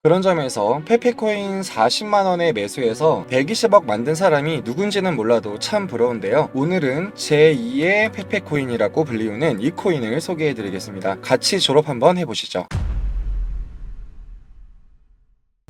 그런 점에서 페페코인 40만원에 매수해서 120억 만든 사람이 누군지는 몰라도 참 부러운데요. 오늘은 제2의 페페코인이라고 불리우는 이 코인을 소개해드리겠습니다. 같이 졸업 한번 해보시죠.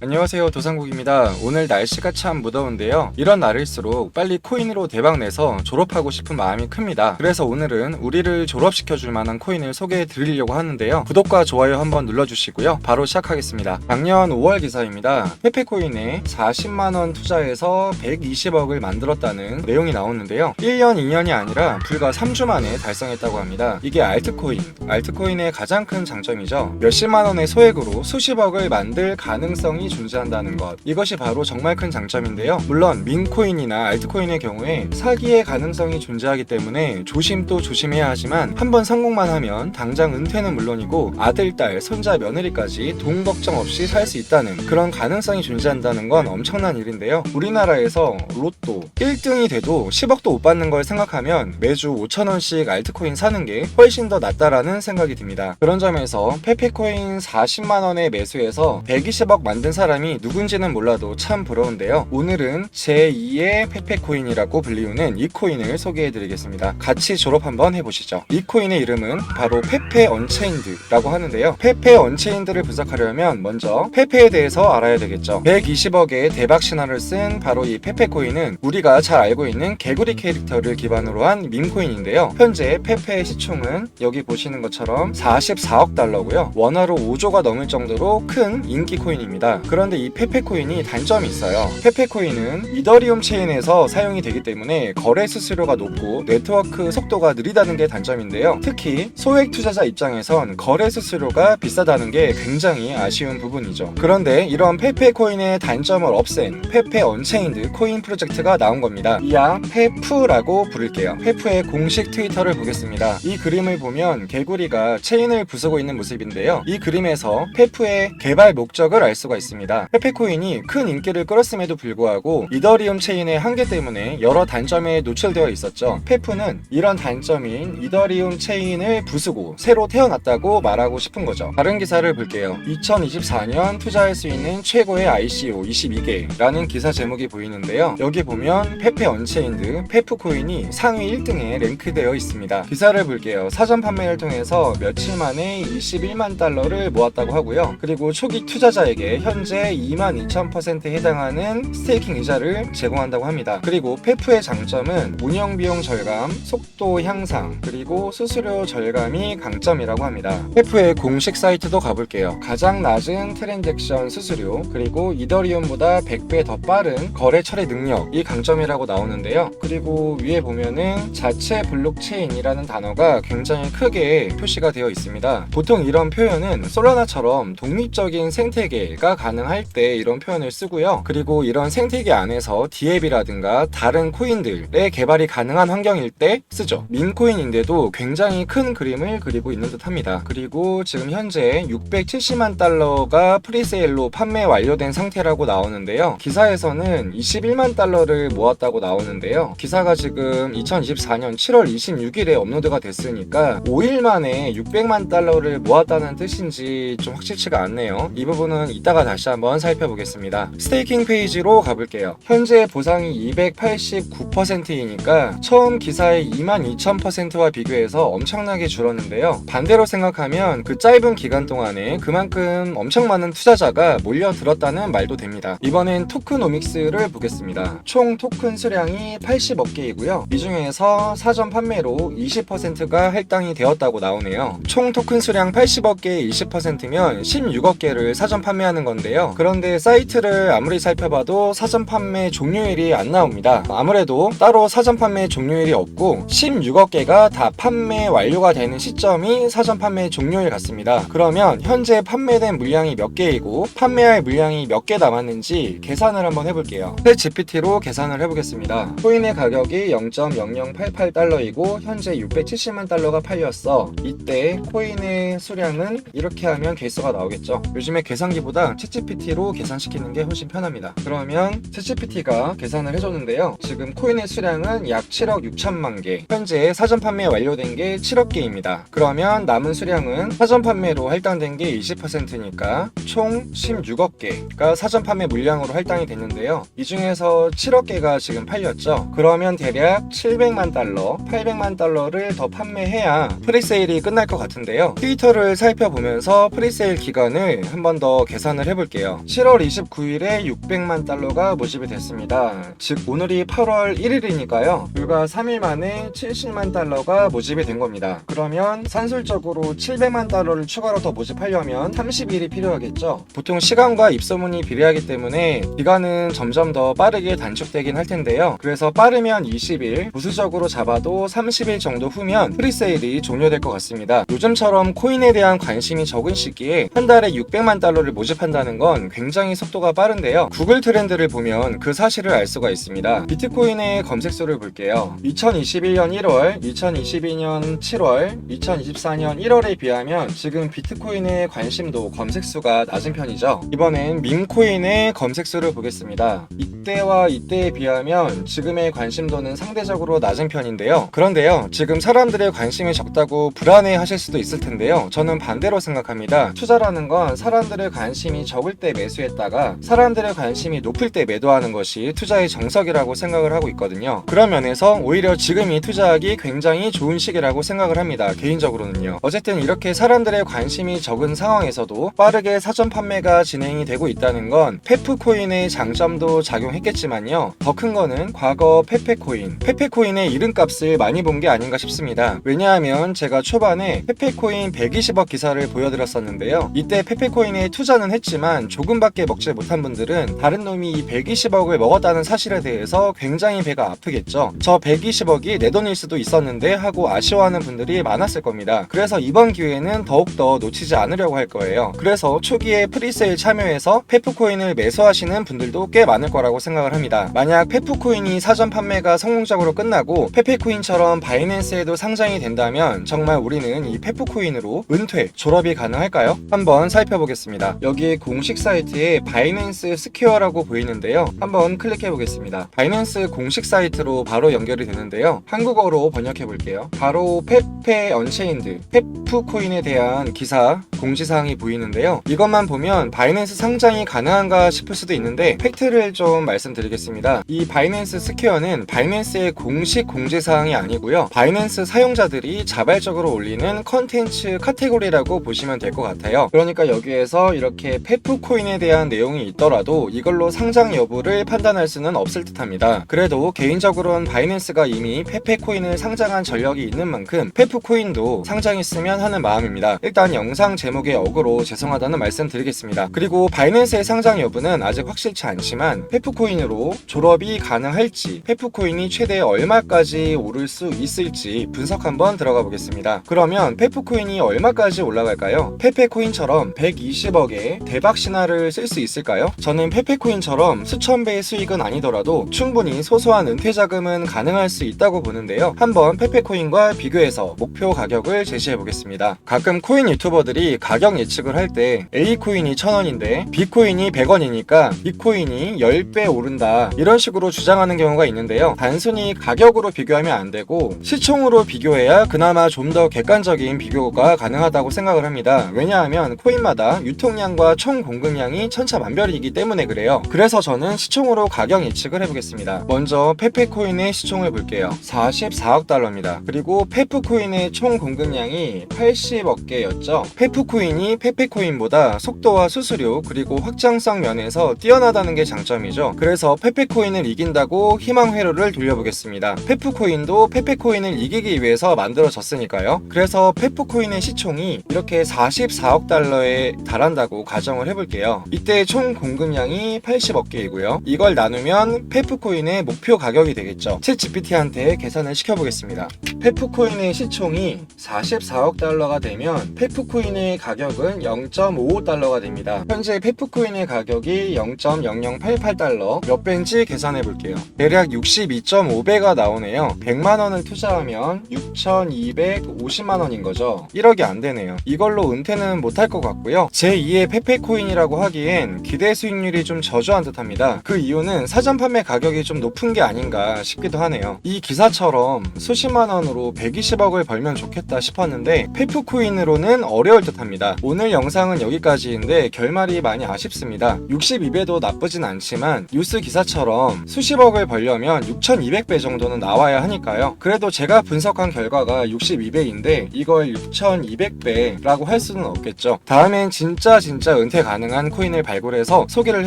안녕하세요, 도상국입니다. 오늘 날씨가 참 무더운데요. 이런 날일수록 빨리 코인으로 대박내서 졸업하고 싶은 마음이 큽니다. 그래서 오늘은 우리를 졸업시켜줄 만한 코인을 소개해 드리려고 하는데요. 구독과 좋아요 한번 눌러주시고요. 바로 시작하겠습니다. 작년 5월 기사입니다. 페페코인에 40만원 투자해서 120억을 만들었다는 내용이 나오는데요. 1년, 2년이 아니라 불과 3주 만에 달성했다고 합니다. 이게 알트코인의 가장 큰 장점이죠. 몇십만원의 소액으로 수십억을 만들 가능성이 존재한다는 것, 이것이 바로 정말 큰 장점인데요. 물론 민코인이나 알트코인의 경우에 사기의 가능성이 존재하기 때문에 조심 또 조심해야 하지만 한번 성공만 하면 당장 은퇴는 물론이고 아들, 딸, 손자, 며느리까지 돈 걱정 없이 살 수 있다는 그런 가능성이 존재한다는 건 엄청난 일인데요. 우리나라에서 로또 1등이 돼도 10억도 못 받는 걸 생각하면 매주 5천원씩 알트코인 사는 게 훨씬 더 낫다라는 생각이 듭니다. 그런 점에서 페페코인 40만원에 매수해서 120억 만든 사람이 누군지는 몰라도 참 부러운데요. 오늘은 제2의 페페코인이라고 불리우는 이 코인을 소개해드리겠습니다. 같이 졸업 한번 해보시죠. 이 코인의 이름은 바로 페페 언체인드라고 하는데요. 페페 언체인드를 분석하려면 먼저 페페에 대해서 알아야 되겠죠. 120억의 대박 신화를 쓴 바로 이 페페코인은 우리가 잘 알고 있는 개구리 캐릭터를 기반으로 한 밈코인인데요. 현재 페페의 시총은 여기 보시는 것처럼 44억 달러고요. 원화로 5조가 넘을 정도로 큰 인기 코인입니다. 그런데 이 페페코인이 단점이 있어요. 페페코인은 이더리움 체인에서 사용이 되기 때문에 거래 수수료가 높고 네트워크 속도가 느리다는 게 단점인데요. 특히 소액 투자자 입장에선 거래 수수료가 비싸다는 게 굉장히 아쉬운 부분이죠. 그런데 이런 페페코인의 단점을 없앤 페페 언체인드 코인 프로젝트가 나온 겁니다. 이야 페프라고 부를게요. 페프의 공식 트위터를 보겠습니다. 이 그림을 보면 개구리가 체인을 부수고 있는 모습인데요. 이 그림에서 페프의 개발 목적을 알 수가 있습니다. 페페코인이 큰 인기를 끌었음에도 불구하고 이더리움 체인의 한계 때문에 여러 단점에 노출되어 있었죠. 페프는 이런 단점인 이더리움 체인을 부수고 새로 태어났다고 말하고 싶은 거죠. 다른 기사를 볼게요. 2024년 투자할 수 있는 최고의 ICO 22개라는 기사 제목이 보이는데요. 여기 보면 페페 언체인드 페프코인이 상위 1등에 랭크되어 있습니다. 기사를 볼게요. 사전 판매를 통해서 며칠 만에 21만 달러를 모았다고 하고요. 그리고 초기 투자자에게 현재 22,000%에 해당하는 스테이킹 이자를 제공한다고 합니다. 그리고 페프의 장점은 운영비용 절감, 속도 향상, 그리고 수수료 절감이 강점이라고 합니다. 페프의 공식 사이트도 가볼게요. 가장 낮은 트랜잭션 수수료, 그리고 이더리움보다 100배 더 빠른 거래 처리 능력이 강점이라고 나오는데요. 그리고 위에 보면은 자체 블록체인이라는 단어가 굉장히 크게 표시가 되어 있습니다. 보통 이런 표현은 솔라나처럼 독립적인 생태계가 가능할 때 이런 표현을 쓰고요. 그리고 이런 생태계 안에서 디앱이라든가 다른 코인들의 개발이 가능한 환경일 때 쓰죠. 민코인인데도 굉장히 큰 그림을 그리고 있는 듯 합니다. 그리고 지금 현재 670만 달러가 프리세일로 판매 완료된 상태라고 나오는데요. 기사에서는 21만 달러를 모았다고 나오는데요. 기사가 지금 2024년 7월 26일에 업로드가 됐으니까 5일 만에 600만 달러를 모았다는 뜻인지 좀 확실치가 않네요. 이 부분은 이따가 다시 한번 살펴보겠습니다. 스테이킹 페이지로 가볼게요. 현재 보상이 289%이니까 처음 기사의 22,000%와 비교해서 엄청나게 줄었는데요. 반대로 생각하면 그 짧은 기간 동안에 그만큼 엄청 많은 투자자가 몰려들었다는 말도 됩니다. 이번엔 토크노믹스를 보겠습니다. 총 토큰 수량이 80억 개이고요. 이 중에서 사전 판매로 20%가 할당이 되었다고 나오네요. 총 토큰 수량 80억 개의 20%면 16억 개를 사전 판매하는 건데요. 그런데 사이트를 아무리 살펴봐도 사전 판매 종료일이 안 나옵니다. 아무래도 따로 사전 판매 종료일이 없고 16억 개가 다 판매 완료가 되는 시점이 사전 판매 종료일 같습니다. 그러면 현재 판매된 물량이 몇 개이고 판매할 물량이 몇 개 남았는지 계산을 한번 해볼게요. 챗GPT로 계산을 해보겠습니다. 코인의 가격이 0.0088달러이고 현재 670만 달러가 팔렸어. 이때 코인의 수량은 이렇게 하면 개수가 나오겠죠. 요즘에 계산기보다 챗GPT 챗GPT로 계산시키는 게 훨씬 편합니다. 그러면 챗GPT가 계산을 해줬는데요. 지금 코인의 수량은 약 7억 6천만 개, 현재 사전 판매 완료된 게 7억 개입니다. 그러면 남은 수량은 사전 판매로 할당된 게 20%니까 총 16억 개가 사전 판매 물량으로 할당이 됐는데요. 이 중에서 7억 개가 지금 팔렸죠. 그러면 대략 700만 달러, 800만 달러를 더 판매해야 프리세일이 끝날 것 같은데요. 트위터를 살펴보면서 프리세일 기간을 한 번 더 계산을 해볼게요. 7월 29일에 600만 달러가 모집이 됐습니다. 즉 오늘이 8월 1일이니까요. 불과 3일 만에 70만 달러가 모집이 된 겁니다. 그러면 산술적으로 700만 달러를 추가로 더 모집하려면 30일이 필요하겠죠. 보통 시간과 입소문이 비례하기 때문에 기간은 점점 더 빠르게 단축되긴 할 텐데요. 그래서 빠르면 20일, 보수적으로 잡아도 30일 정도 후면 프리세일이 종료될 것 같습니다. 요즘처럼 코인에 대한 관심이 적은 시기에 한 달에 600만 달러를 모집한다는 건 굉장히 속도가 빠른데요. 구글 트렌드를 보면 그 사실을 알 수가 있습니다. 비트코인의 검색수를 볼게요. 2021년 1월, 2022년 7월, 2024년 1월에 비하면 지금 비트코인의 관심도 검색수가 낮은 편이죠. 이번엔 밈코인의 검색수를 보겠습니다. 이때와 이때에 비하면 지금의 관심도는 상대적으로 낮은 편인데요. 그런데요, 지금 사람들의 관심이 적다고 불안해 하실 수도 있을 텐데요. 저는 반대로 생각합니다. 투자라는 건 사람들의 관심이 적을 때 매수했다가 사람들의 관심이 높을 때 매도하는 것이 투자의 정석이라고 생각을 하고 있거든요. 그런 면에서 오히려 지금이 투자하기 굉장히 좋은 시기라고 생각을 합니다. 개인적으로는요. 어쨌든 이렇게 사람들의 관심이 적은 상황에서도 빠르게 사전 판매가 진행이 되고 있다는 건 페프코인의 장점도 작용했겠지만요. 더 큰 거는 과거 페페코인의 이름값을 많이 본 게 아닌가 싶습니다. 왜냐하면 제가 초반에 페페코인 120억 기사를 보여드렸었는데요. 이때 페페코인에 투자는 했지만 조금밖에 먹지 못한 분들은 다른 놈이 이 120억을 먹었다는 사실에 대해서 굉장히 배가 아프겠죠. 저 120억이 내 돈일 수도 있었는데 하고 아쉬워하는 분들이 많았을 겁니다. 그래서 이번 기회는 더욱더 놓치지 않으려고 할 거예요. 그래서 초기에 프리세일 참여해서 페프코인을 매수하시는 분들도 꽤 많을 거라고 생각을 합니다. 만약 페프코인이 사전 판매가 성공적으로 끝나고 페페코인처럼 바이낸스에도 상장이 된다면 정말 우리는 이 페프코인으로 은퇴, 졸업이 가능할까요? 한번 살펴보겠습니다. 여기 공식 사이트에 바이낸스 스퀘어라고 보이는데요. 한번 클릭해 보겠습니다. 바이낸스 공식 사이트로 바로 연결이 되는데요. 한국어로 번역해 볼게요. 바로 페페 언체인드, 페프코인에 대한 기사 공지사항이 보이는데요. 이것만 보면 바이낸스 상장이 가능한가 싶을 수도 있는데 팩트를 좀 말씀드리겠습니다. 이 바이낸스 스퀘어는 바이낸스의 공식 공지사항이 아니고요. 바이낸스 사용자들이 자발적으로 올리는 컨텐츠 카테고리라고 보시면 될 것 같아요. 그러니까 여기에서 이렇게 페프코인에 대한 내용이 있더라도 이걸로 상장 여부를 판단할 수는 없을 듯합니다. 그래도 개인적으로는 바이낸스가 이미 페페코인을 상장한 전력이 있는 만큼 페프코인도 상장했으면 하는 마음입니다. 일단 영상 제목에 어그로 죄송하다는 말씀 드리겠습니다. 그리고 바이낸스의 상장 여부는 아직 확실치 않지만 페프코인으로 졸업이 가능할지, 페프코인이 최대 얼마까지 오를 수 있을지 분석 한번 들어가 보겠습니다. 그러면 페프코인이 얼마까지 올라갈까요? 페페코인처럼 120억의 대박 신화를 쓸 수 있을까요? 저는 페페코인처럼 수천 배의 수익은 아니더라도 충분히 소소한 은퇴 자금은 가능할 수 있다고 보는데요. 한번 페페코인과 비교해서 목표 가격을 제시해 보겠습니다. 가끔 코인 유튜버들이 가격 예측을 할 때 A코인이 1000원인데 B코인이 100원이니까 B코인이 10배 오른다 이런 식으로 주장하는 경우가 있는데요. 단순히 가격으로 비교하면 안 되고 시총으로 비교해야 그나마 좀 더 객관적인 비교가 가능하다고 생각을 합니다. 왜냐하면 코인마다 유통량과 총 공급량이 천차만별이기 때문에 그래요. 그래서 저는 시총으로 가격 예측을 해보겠습니다. 먼저 페페코인의 시총을 볼게요. 44억 달러입니다. 그리고 페프코인의 총 공급량이 80억 개였죠. 페프코인이 페페코인보다 속도와 수수료 그리고 확장성 면에서 뛰어나다는 게 장점이죠. 그래서 페페코인을 이긴다고 희망 회로를 돌려보겠습니다. 페프코인도 페페코인을 이기기 위해서 만들어졌으니까요. 그래서 페프코인의 시총이 이렇게 44억 달러에 달한다고 가정을 해볼게요. 이때 총 공급량이 80억 개이고요. 이걸 나누면 페프코인의 목표 가격이 되겠죠. 챗GPT한테 계산을 시켜보겠습니다. 페프코인의 시총이 44억 달러가 되면 페프코인의 가격은 0.55달러가 됩니다. 현재 페프코인의 가격이 0.0088달러, 해서 몇 배인지 계산해 볼게요. 대략 62.5배가 나오네요. 100만원을 투자하면 6,250만원인 거죠. 1억이 안 되네요. 이걸로 은퇴는 못할 것 같고요. 제2의 페페코인이라고 하기엔 기대 수익률이 좀 저조한 듯 합니다. 그 이유는 사전 판매 가격이 좀 높은 게 아닌가 싶기도 하네요. 이 기사처럼 수십만원으로 120억을 벌면 좋겠다 싶었는데 페프코인으로는 어려울 듯 합니다. 오늘 영상은 여기까지인데 결말이 많이 아쉽습니다. 62배도 나쁘진 않지만 뉴스 기사처럼 수십억을 벌려면 6200배 정도는 나와야 하니까요. 그래도 제가 분석한 결과가 62배인데 이걸 6200배라고 할 수는 없겠죠. 다음엔 진짜 은퇴 가능한 코인을 발굴해서 소개를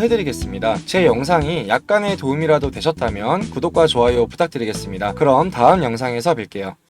해드리겠습니다. 제 영상이 약간의 도움이라도 되셨다면 구독과 좋아요 부탁드리겠습니다. 그럼 다음 영상에서 뵐게요.